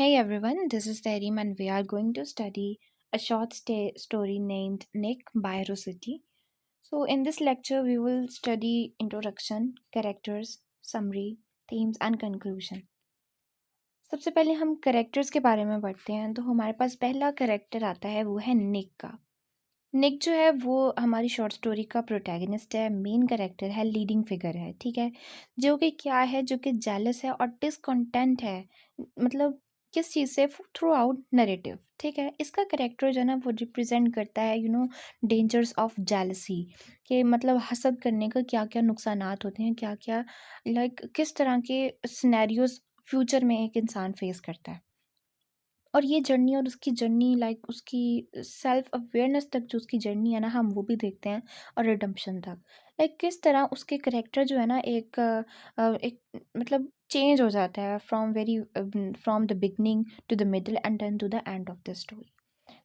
Hey everyone, this is Tarim and we are going to study a short story named Nick by Rossetti. So, in this lecture, we will study introduction, characters, summary, themes, and conclusion. सबसे पहले हम characters के बारे में पढ़ते हैं तो हमारे पास पहला कैरेक्टर आता है वो है निक का। निक जो है वो हमारी शॉर्ट स्टोरी का प्रोटैगनिस्ट है, मेन कैरेक्टर है, लीडिंग फिगर है, ठीक है? जो कि क्या है, जो कि जेलस है और डिसकंटेंट है, मतलब किस चीज़ से? थ्रू आउट नैरेटिव, ठीक है? इसका कैरेक्टर जो है ना वो रिप्रेजेंट करता है डेंजर्स ऑफ जेलसी, कि मतलब हसद करने का क्या-क्या नुकसानात होते हैं, क्या-क्या किस तरह के सिनेरियोज़ फ्यूचर में एक इंसान फेस करता है। और ये जर्नी और उसकी जर्नी उसकी सेल्फ अवेयरनेस तक जो उसकी जर्नी है ना हम वो भी देखते हैं और रिडेम्पशन तक किस तरह उसके करेक्टर जो है ना एक मतलब चेंज हो जाता है from the beginning to the middle and then to the end of the story.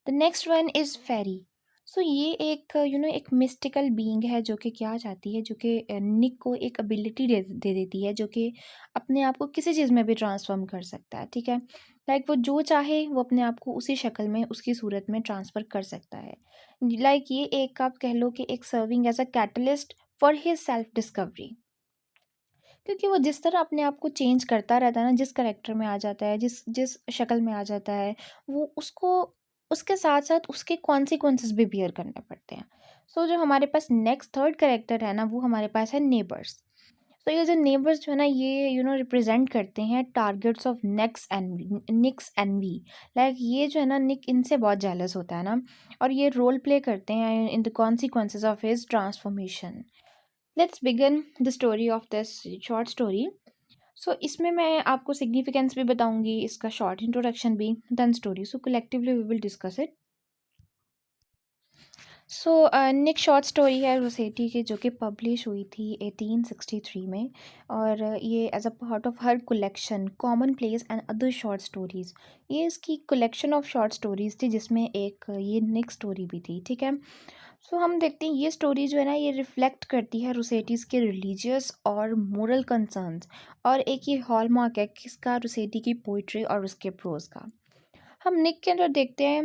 The next one is fairy. So ये एक एक मिस्टिकल बीइंग है जो कि क्या चाहती है, जो कि निक को एक एबिलिटी दे देती है, जो कि अपने आप को किसी चीज़ में भी ट्रांसफॉर्म कर सकता है, ठीक है? वो जो चाहे वो अपने आप को उसी शक्ल में, उसकी सूरत में ट्रांसफ़र कर सकता है। ये एक आप कह लो कि एक serving as a catalyst for his self discovery, क्योंकि वो जिस तरह अपने आप को चेंज करता रहता है ना, जिस करैक्टर में आ जाता है, जिस जिस शक्ल में आ जाता है, वो उसको उसके साथ-साथ उसके कॉन्सिक्वेंसेस भी बियर करने पड़ते हैं। सो जो हमारे पास नेक्स्ट थर्ड करैक्टर है ना, वो हमारे पास है नेबर्स। तो ये जो नेबर्स जो है ना ये रिप्रेजेंट करते हैं टारगेट्स ऑफ निक्स एनवी। ये जो है ना, निक इनसे बहुत जेलस होता है ना, और ये रोल प्ले करते हैं in the consequences of his transformation. Let's begin the story of this short story. So इसमें मैं आपको सिग्निफिकेंस भी बताऊंगी, इसका शॉर्ट इंट्रोडक्शन भी, then story. So collectively we will discuss it. So Nick short story है रोसेटी की, जो कि पब्लिश हुई थी 1863 में। और ये as a part of her collection common place and other short stories, ये इसकी कलेक्शन ऑफ शॉर्ट स्टोरीज़ थी, जिसमें एक ये निक स्टोरी भी थी, ठीक है? सो हम देखते हैं ये स्टोरी जो है ना ये रिफ्लेक्ट करती है रोसेटीज़ के रिलीजियस और मोरल कंसर्न्स, और एक ये हॉलमार्क है किसका? रोसेटी की पोइट्री और उसके प्रोज का। हम निक के अंदर देखते हैं,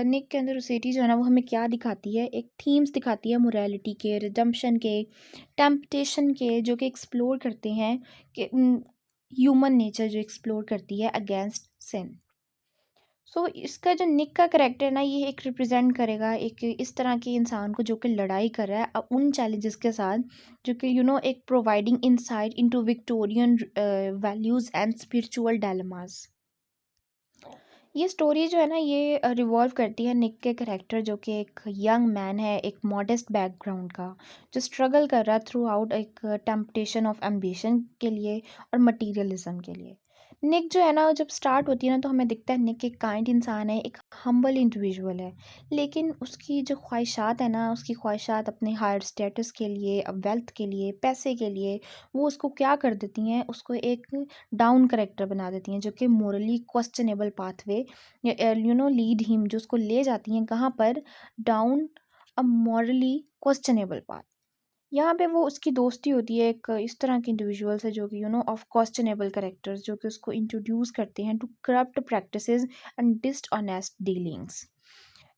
निक के अंदर रोसेटी जो है ना वो हमें क्या दिखाती है? एक थीम्स दिखाती है मोरालिटी के, रिडेम्पशन के, टेम्पटेशन के, जो कि एक्सप्लोर करते हैं कि ह्यूमन नेचर जो एक्सप्लोर करती है अगेंस्ट सिन। सो इसका जो निक का करेक्टर है ना ये एक रिप्रेजेंट करेगा एक इस तरह के इंसान को जो कि लड़ाई कर रहा है उन चैलेंजेस के साथ, जो कि एक providing insight into Victorian values and spiritual dilemmas. ये स्टोरी जो है ना ये रिवॉल्व करती है निक के करेक्टर, जो कि एक यंग मैन है, एक मॉडेस्ट बैकग्राउंड का, जो स्ट्रगल कर रहा है थ्रू आउट एक टेम्पटेशन ऑफ एम्बिशन के लिए और मटीरियलिज्म के लिए। निक जो है ना जब स्टार्ट होती है ना तो हमें दिखता है निक एक काइंड इंसान है, एक हम्बल इंडिविजुअल है। लेकिन उसकी जो ख्वाहिशात है ना, उसकी ख्वाहिशात अपने हायर स्टेटस के लिए, वेल्थ के लिए, पैसे के लिए, वो उसको क्या कर देती हैं? उसको एक डाउन करेक्टर बना देती हैं, जो कि morally questionable pathway lead him, जो उसको ले जाती हैं कहाँ पर? Down a morally questionable path. यहाँ पे वो उसकी दोस्ती होती है एक इस तरह के इंडिविजुअल से, जो कि ऑफ क्वेश्चनेबल करेक्टर्स, जो कि उसको इंट्रोड्यूस करते हैं to corrupt practices and dishonest dealings.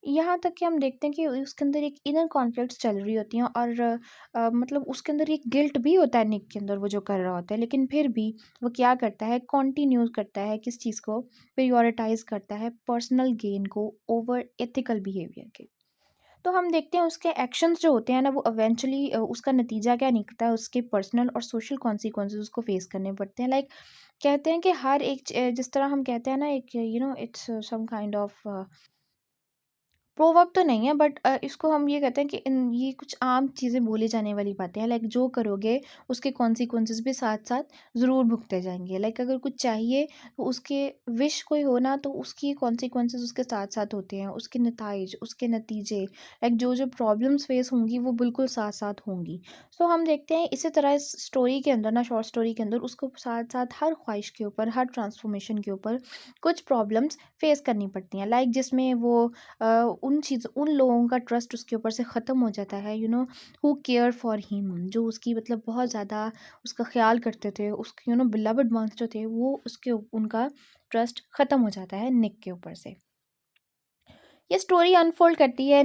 यहाँ तक कि हम देखते हैं कि उसके अंदर एक इनर कॉन्फ्लिक्ट्स चल रही होती हैं, और मतलब उसके अंदर एक गिल्ट भी होता है निक के अंदर, वो जो कर रहा होता है, लेकिन फिर भी वो क्या करता है? कंटिन्यू करता है किस चीज़ को? प्रायोरिटाइज करता है पर्सनल गेन को ओवर एथिकल बिहेवियर के। तो हम देखते हैं उसके एक्शंस जो होते हैं ना वो इवेंचुअली उसका नतीजा क्या निकलता है? उसके पर्सनल और सोशल कॉन्सिक्वेंसेस उसको फेस करने पड़ते हैं। कहते हैं कि हर एक जिस तरह हम कहते हैं ना, एक it's some kind of proverb तो नहीं है, बट इसको हम ये कहते हैं कि ये कुछ आम चीज़ें बोली जाने वाली बातें हैं। जो करोगे उसके कॉन्सिक्वेंसेस भी साथ साथ ज़रूर भुगते जाएंगे। अगर कुछ चाहिए तो उसके विश कोई हो ना, तो उसकी कॉन्सिक्वेंसेस उसके साथ साथ होते हैं, उसके नताइज, उसके नतीजे, जो जो प्रॉब्लम्स फेस होंगी वो बिल्कुल साथ साथ होंगी। सो हम देखते हैं इसी तरह इस स्टोरी के अंदर ना, शॉर्ट स्टोरी के अंदर उसको साथ साथ हर ख्वाहिश के ऊपर, हर ट्रांसफॉर्मेशन के ऊपर कुछ प्रॉब्लम्स फेस करनी पड़ती हैं। जिसमें वो उन लोगों का ट्रस्ट उसके ऊपर से ख़त्म हो जाता है, हु केयर फॉर हिम, जो उसकी मतलब बहुत ज़्यादा उसका ख्याल करते थे, उसके बिलवड वंस जो थे, वो उनका ट्रस्ट ख़त्म हो जाता है निक के ऊपर से। ये स्टोरी अनफोल्ड करती है,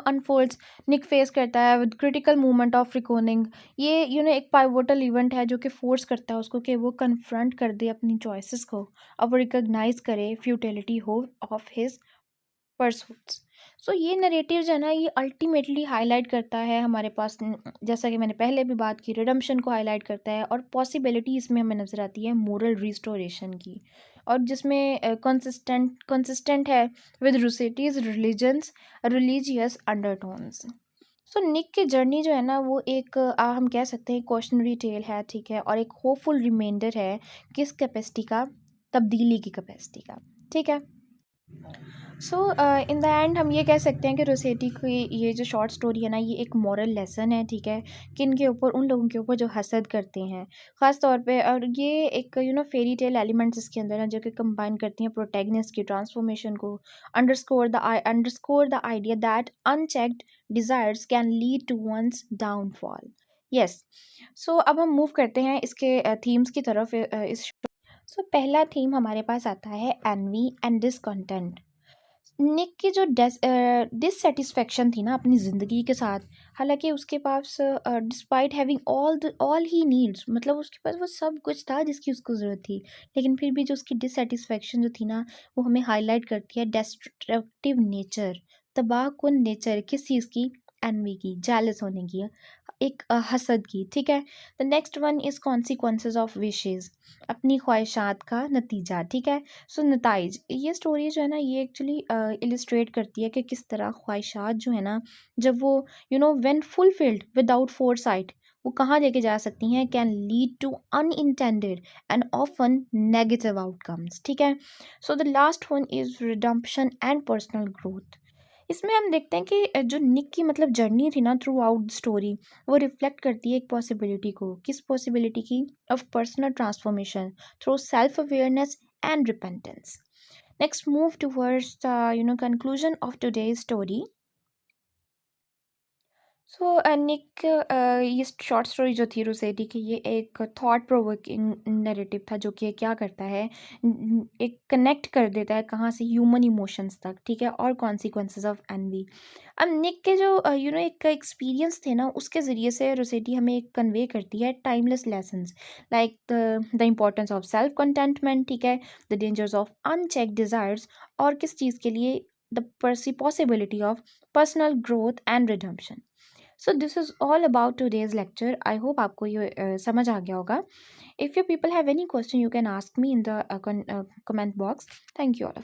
अनफोल्ड्स, निक फेस करता है with critical moment of recording. ये एक पाइवोटल इवेंट है जो कि फोर्स करता है उसको कि वो कन्फ्रंट कर दे अपनी चॉइसेस को, और वो रिकॉग्नाइज करे फ्यूटिलिटी हो ऑफ हिज परसूट्स। सो ये नरेटिव जो है ना, ये अल्टीमेटली हाईलाइट करता है हमारे पास, जैसा कि मैंने पहले भी बात की, रिडम्पशन को हाईलाइट करता है, और पॉसिबिलिटी इसमें हमें नज़र आती है मोरल रिस्टोरेशन की, और जिसमें कंसिस्टेंट है विद रुसेटीज रिलीजियस अंडरटोन्स। सो निक की जर्नी जो है ना, वो एक हम कह सकते हैं क्वेश्चनरी टेल है, ठीक है, और एक होपफुल रिमाइंडर है किस कैपेसिटी का, तब्दीली की कैपेसिटी का, ठीक है। सो इन द एंड हम ये कह सकते हैं कि रोसेटी की ये जो शॉर्ट स्टोरी है ना, ये एक मॉरल लेसन है, ठीक है, किन के ऊपर, उन लोगों के ऊपर जो हसद करते हैं ख़ास तौर पे, और ये एक फेरी टेल एलिमेंट्स इसके अंदर हैं जो कि कंबाइन करती हैं प्रोटैगनिस्ट की ट्रांसफॉर्मेशन को, underscore the idea that unchecked desires can lead to one's downfall. Yes. So अब हम मूव करते हैं इसके थीम्स की तरफ, इस सो पहला थीम हमारे पास आता है एनवी एंड डिसकंटेंट। निक की जो डिससेटिस्फेक्शन थी ना अपनी ज़िंदगी के साथ, हालांकि उसके पास despite having all he needs, मतलब उसके पास वो सब कुछ था जिसकी उसको ज़रूरत थी, लेकिन फिर भी जो उसकी डिससेटिस्फेक्शन जो थी ना, वो हमें हाईलाइट करती है डेस्ट्रक्टिव नेचर, तबाह कुन नेचर, किस चीज़ की, एनवी की, जेलस होने की, एक हसद की, ठीक है। The next one is consequences of wishes, अपनी ख्वाहिशात का नतीजा, ठीक है। सो नताइज, ये स्टोरी जो है ना, ये एक्चुअली इलिस्ट्रेट करती है कि किस तरह ख्वाहिशात जो है ना, जब वो व्हेन फुलफिल्ड विदाउट फोरसाइट, वो कहाँ लेके जा सकती हैं, can lead to unintended and often negative outcomes, ठीक है। So the last one is redemption and personal growth. इसमें हम देखते हैं कि जो निक की मतलब जर्नी थी ना थ्रू आउट स्टोरी, वो रिफ्लेक्ट करती है एक पॉसिबिलिटी को, किस पॉसिबिलिटी की, of personal transformation through self awareness and repentance. Next, move towards the conclusion of today's story. सो निक, ये शॉर्ट स्टोरी जो थी रोसेटी की, ये एक थॉट प्रोवोकिंग नैरेटिव था जो कि क्या करता है, एक कनेक्ट कर देता है कहाँ से, ह्यूमन इमोशंस तक, ठीक है, और कॉन्सिक्वेंसेस ऑफ एनवी। अब निक के जो एक एक्सपीरियंस थे ना, उसके ज़रिए से रोसेटी हमें एक कन्वे करती है timeless lessons, like the importance of self contentment, ठीक है, the dangers of uncheck desires, और किस चीज़ के लिए, the possibility of personal growth and redemption. So this is all about today's lecture. I hope आपको ये समझ आ गया होगा। If you people have any question, you can ask me in the comment box. Thank you all.